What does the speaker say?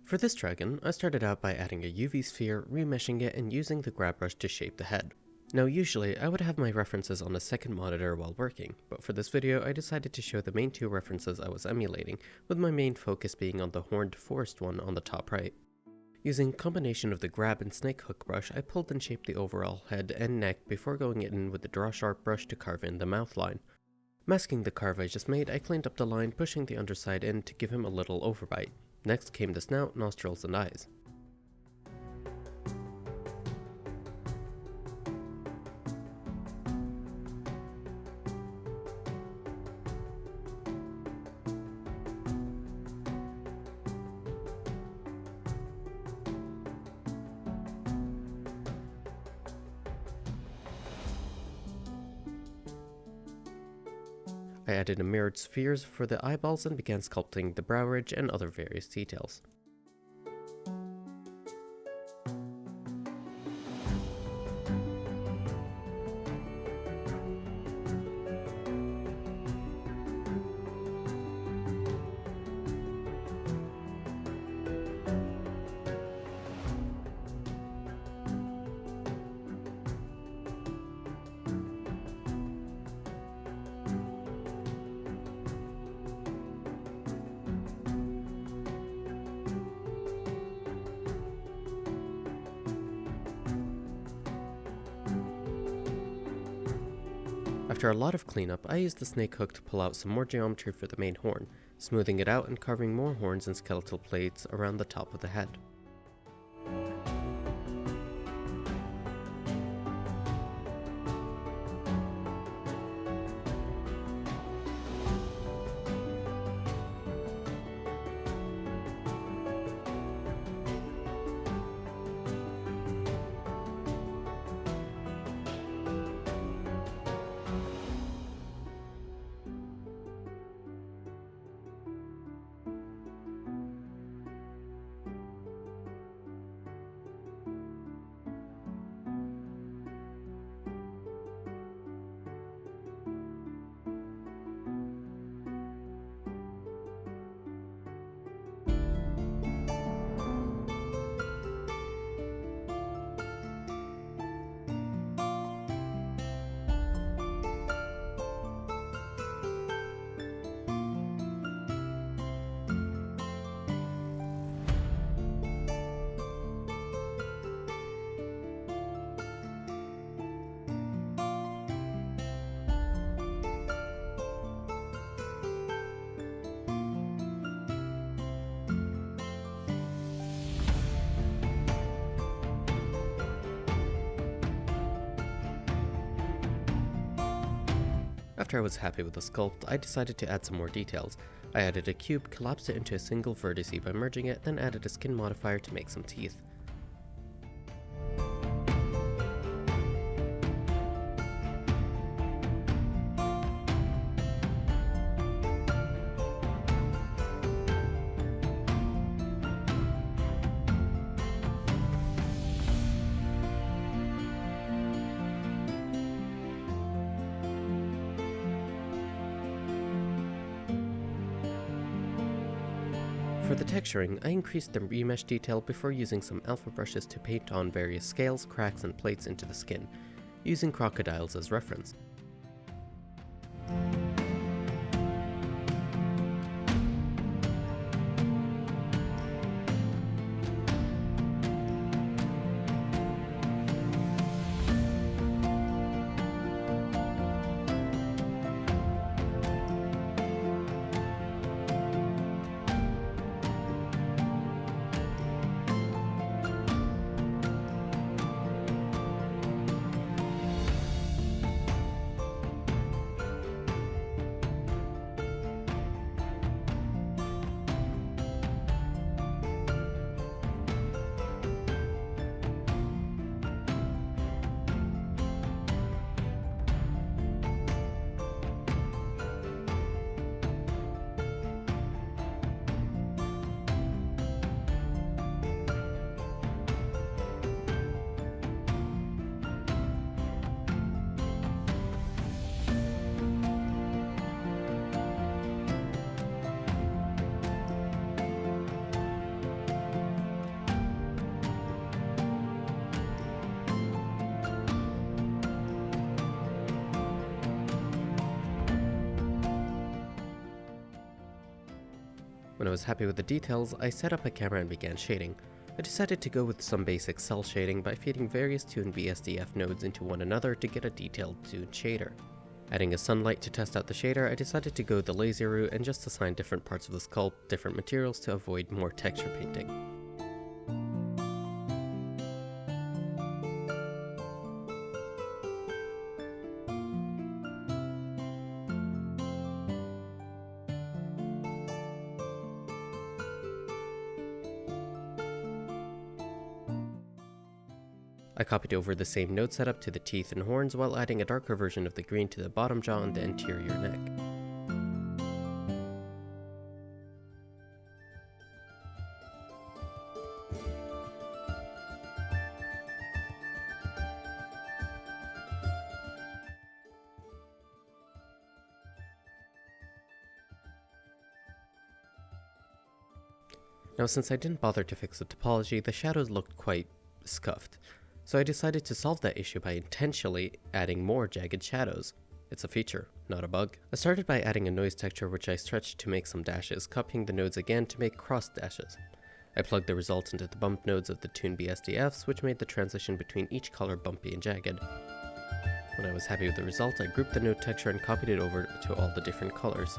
For this dragon, I started out by adding a UV sphere, remeshing it, and using the grab brush to shape the head. Now usually, I would have my references on a second monitor while working, but for this video I decided to show the main two references I was emulating, with my main focus being on the horned forest one on the top right. Using a combination of the grab and snake hook brush, I pulled and shaped the overall head and neck before going in with the draw sharp brush to carve in the mouth line. Masking the carve I just made, I cleaned up the line, pushing the underside in to give him a little overbite. Next came the snout, nostrils, and eyes. I added a mirrored spheres for the eyeballs and began sculpting the brow ridge and other various details. After a lot of cleanup, I used the snake hook to pull out some more geometry for the main horn, smoothing it out and carving more horns and skeletal plates around the top of the head. After I was happy with the sculpt, I decided to add some more details. I added a cube, collapsed it into a single vertex by merging it, then added a skin modifier to make some teeth. For the texturing, I increased the remesh detail before using some alpha brushes to paint on various scales, cracks, and plates into the skin, using crocodiles as reference. When I was happy with the details, I set up a camera and began shading. I decided to go with some basic cel shading by feeding various tuned BSDF nodes into one another to get a detailed tuned shader. Adding a sunlight to test out the shader, I decided to go the lazy route and just assign different parts of the sculpt different materials to avoid more texture painting. I copied over the same node setup to the teeth and horns while adding a darker version of the green to the bottom jaw and the interior neck. Now, since I didn't bother to fix the topology, the shadows looked quite scuffed. So I decided to solve that issue by intentionally adding more jagged shadows. It's a feature, not a bug. I started by adding a noise texture which I stretched to make some dashes, copying the nodes again to make cross dashes. I plugged the result into the bump nodes of the tuned BSDFs, which made the transition between each color bumpy and jagged. When I was happy with the result, I grouped the node texture and copied it over to all the different colors.